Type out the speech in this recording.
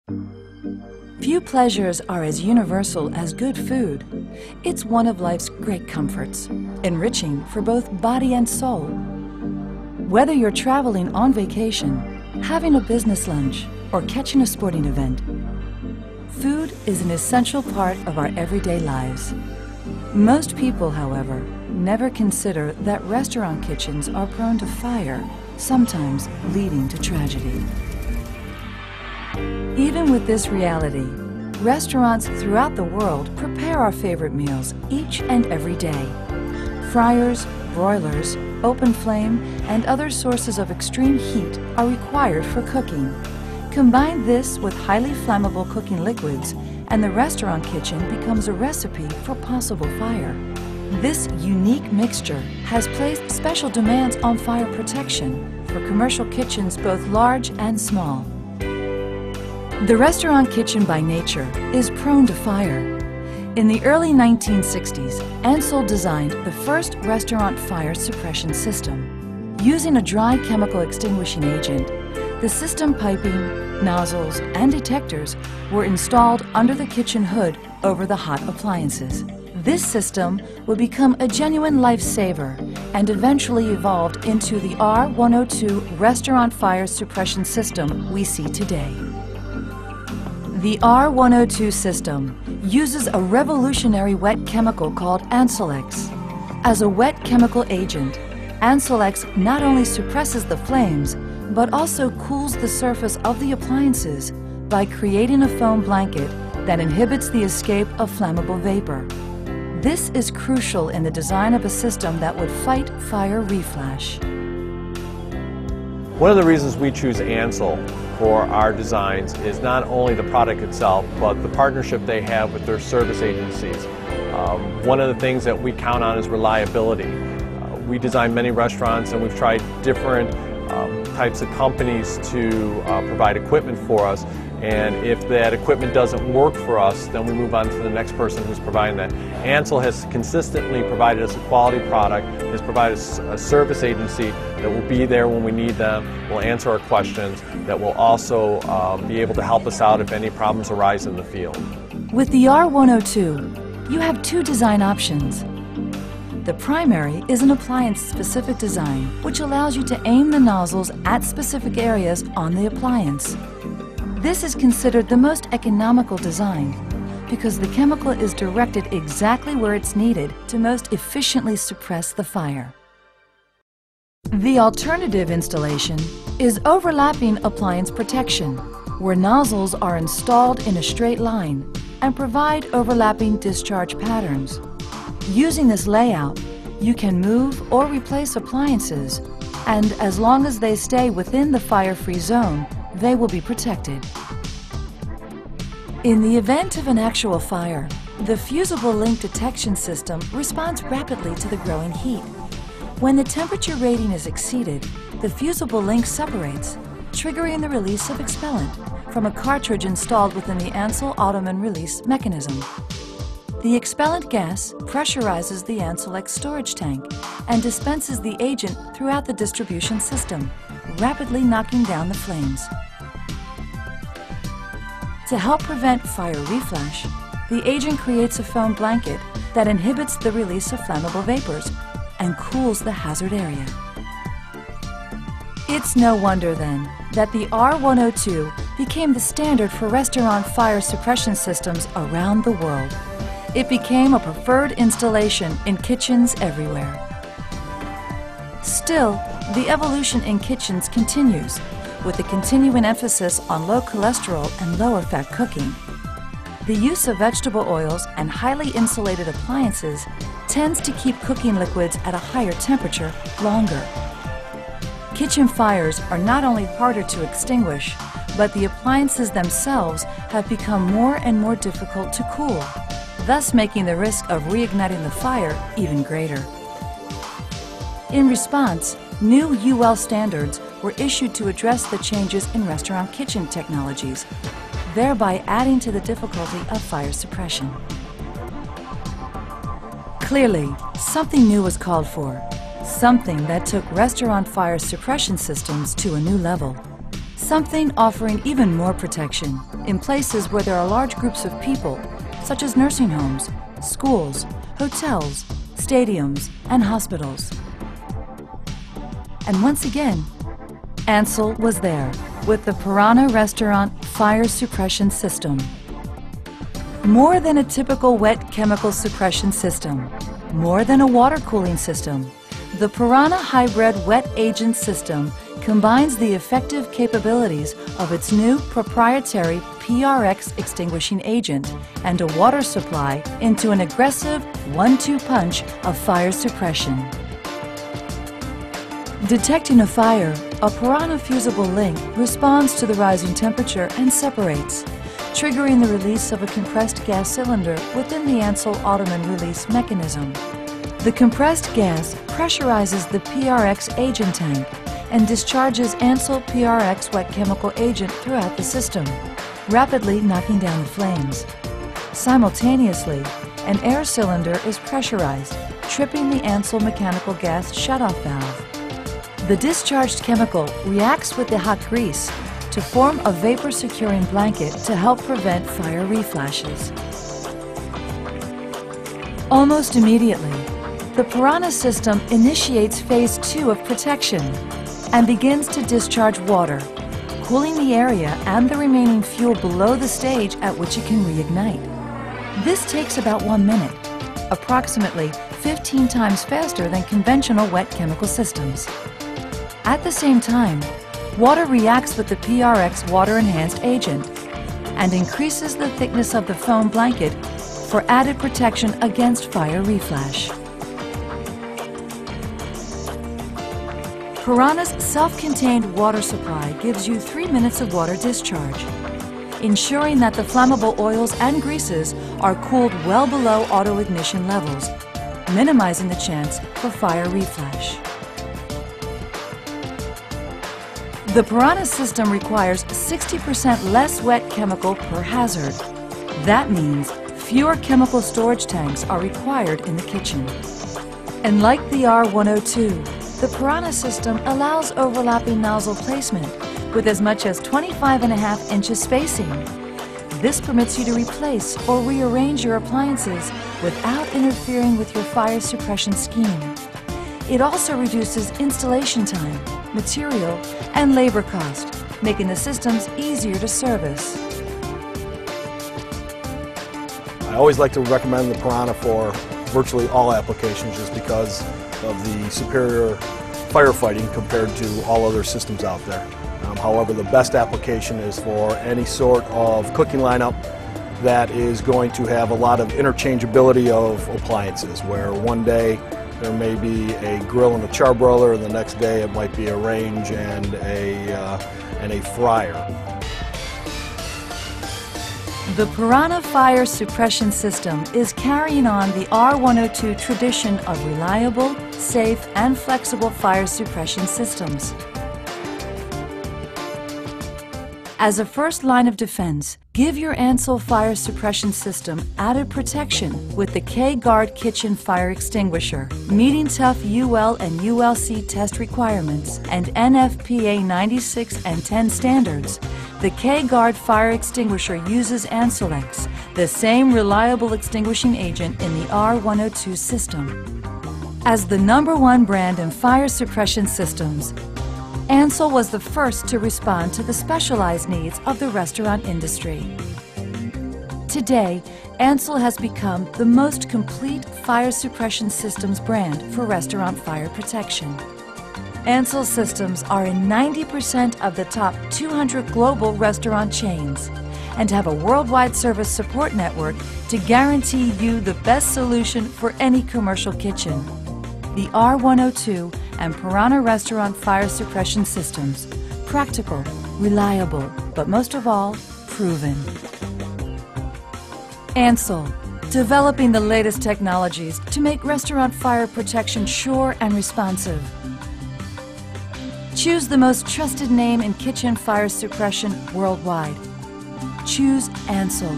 Few pleasures are as universal as good food. It's one of life's great comforts, enriching for both body and soul. Whether you're traveling on vacation, having a business lunch, or catching a sporting event, food is an essential part of our everyday lives. Most people, however, never consider that restaurant kitchens are prone to fire, sometimes leading to tragedy. Even with this reality, restaurants throughout the world prepare our favorite meals each and every day. Fryers, broilers, open flame, and other sources of extreme heat are required for cooking. Combine this with highly flammable cooking liquids, and the restaurant kitchen becomes a recipe for possible fire. This unique mixture has placed special demands on fire protection for commercial kitchens both large and small. The restaurant kitchen by nature is prone to fire. In the early 1960s, Ansell designed the first restaurant fire suppression system. Using a dry chemical extinguishing agent, the system piping, nozzles, and detectors were installed under the kitchen hood over the hot appliances. This system would become a genuine lifesaver and eventually evolved into the R102 restaurant fire suppression system we see today. The R102 system uses a revolutionary wet chemical called Ansell-X. As a wet chemical agent, Ansell-X not only suppresses the flames, but also cools the surface of the appliances by creating a foam blanket that inhibits the escape of flammable vapor. This is crucial in the design of a system that would fight fire reflash. One of the reasons we choose Ansell for our designs is not only the product itself, but the partnership they have with their service agencies. One of the things that we count on is reliability. We design many restaurants, and we've tried different types of companies to provide equipment for us, and if that equipment doesn't work for us, then we move on to the next person who's providing that. Ansell has consistently provided us a quality product, has provided us a service agency that will be there when we need them, will answer our questions, that will also be able to help us out if any problems arise in the field. With the R102, you have two design options. The primary is an appliance-specific design, which allows you to aim the nozzles at specific areas on the appliance. This is considered the most economical design because the chemical is directed exactly where it's needed to most efficiently suppress the fire. The alternative installation is overlapping appliance protection, where nozzles are installed in a straight line and provide overlapping discharge patterns. Using this layout, you can move or replace appliances, and as long as they stay within the fire-free zone, they will be protected. In the event of an actual fire, the fusible link detection system responds rapidly to the growing heat. When the temperature rating is exceeded, the fusible link separates, triggering the release of expellant from a cartridge installed within the Ansell Ottoman release mechanism. The expellant gas pressurizes the Ansell-X storage tank and dispenses the agent throughout the distribution system, rapidly knocking down the flames. To help prevent fire reflash, the agent creates a foam blanket that inhibits the release of flammable vapors and cools the hazard area. It's no wonder then that the R102 became the standard for restaurant fire suppression systems around the world. It became a preferred installation in kitchens everywhere. Still, the evolution in kitchens continues, with the continuing emphasis on low cholesterol and lower fat cooking. The use of vegetable oils and highly insulated appliances tends to keep cooking liquids at a higher temperature longer. Kitchen fires are not only harder to extinguish, but the appliances themselves have become more and more difficult to cool, thus making the risk of reigniting the fire even greater. In response, new UL standards were issued to address the changes in restaurant kitchen technologies, thereby adding to the difficulty of fire suppression. Clearly, something new was called for, something that took restaurant fire suppression systems to a new level. Something offering even more protection in places where there are large groups of people, such as nursing homes, schools, hotels, stadiums, and hospitals. And once again, Ansell was there with the Piranha Restaurant Fire Suppression System. More than a typical wet chemical suppression system, more than a water cooling system, the Piranha Hybrid Wet Agent System combines the effective capabilities of its new proprietary PRX extinguishing agent and a water supply into an aggressive 1-2 punch of fire suppression. Detecting a fire, a Piranha fusible link responds to the rising temperature and separates, triggering the release of a compressed gas cylinder within the Ansell Ottoman release mechanism. The compressed gas pressurizes the PRX agent tank and discharges Ansell PRX wet chemical agent throughout the system, rapidly knocking down the flames. Simultaneously, an air cylinder is pressurized, tripping the Ansell mechanical gas shutoff valve. The discharged chemical reacts with the hot grease to form a vapor-securing blanket to help prevent fire reflashes. Almost immediately, the Piranha system initiates phase 2 of protection and begins to discharge water, cooling the area and the remaining fuel below the stage at which it can reignite. This takes about 1 minute, approximately 15 times faster than conventional wet chemical systems. At the same time, water reacts with the PRX water-enhanced agent and increases the thickness of the foam blanket for added protection against fire reflash. Piranha's self-contained water supply gives you 3 minutes of water discharge, ensuring that the flammable oils and greases are cooled well below auto-ignition levels, minimizing the chance for fire reflash. The Piranha system requires 60% less wet chemical per hazard. That means fewer chemical storage tanks are required in the kitchen. And like the R102, the Piranha system allows overlapping nozzle placement with as much as 25.5 inches spacing. This permits you to replace or rearrange your appliances without interfering with your fire suppression scheme. It also reduces installation time, material, and labor cost, making the systems easier to service. I always like to recommend the Piranha for virtually all applications just because of the superior firefighting compared to all other systems out there. However, the best application is for any sort of cooking lineup that is going to have a lot of interchangeability of appliances, where one day there may be a grill and a charbroiler, and the next day it might be a range and a fryer. The Piranha Fire Suppression System is carrying on the R102 tradition of reliable, safe, and flexible fire suppression systems. As a first line of defense, give your Ansell fire suppression system added protection with the K-Guard kitchen fire extinguisher, meeting tough UL and ULC test requirements and NFPA 96 and 10 standards. The K-Guard fire extinguisher uses Ansell-X, the same reliable extinguishing agent in the R102 system. As the #1 brand in fire suppression systems, Ansell was the first to respond to the specialized needs of the restaurant industry. Today, Ansell has become the most complete fire suppression systems brand for restaurant fire protection. Ansell systems are in 90% of the top 200 global restaurant chains and have a worldwide service support network to guarantee you the best solution for any commercial kitchen. The R102 and Piranha Restaurant Fire Suppression Systems. Practical, reliable, but most of all, proven. Ansell, developing the latest technologies to make restaurant fire protection sure and responsive. Choose the most trusted name in kitchen fire suppression worldwide. Choose Ansell.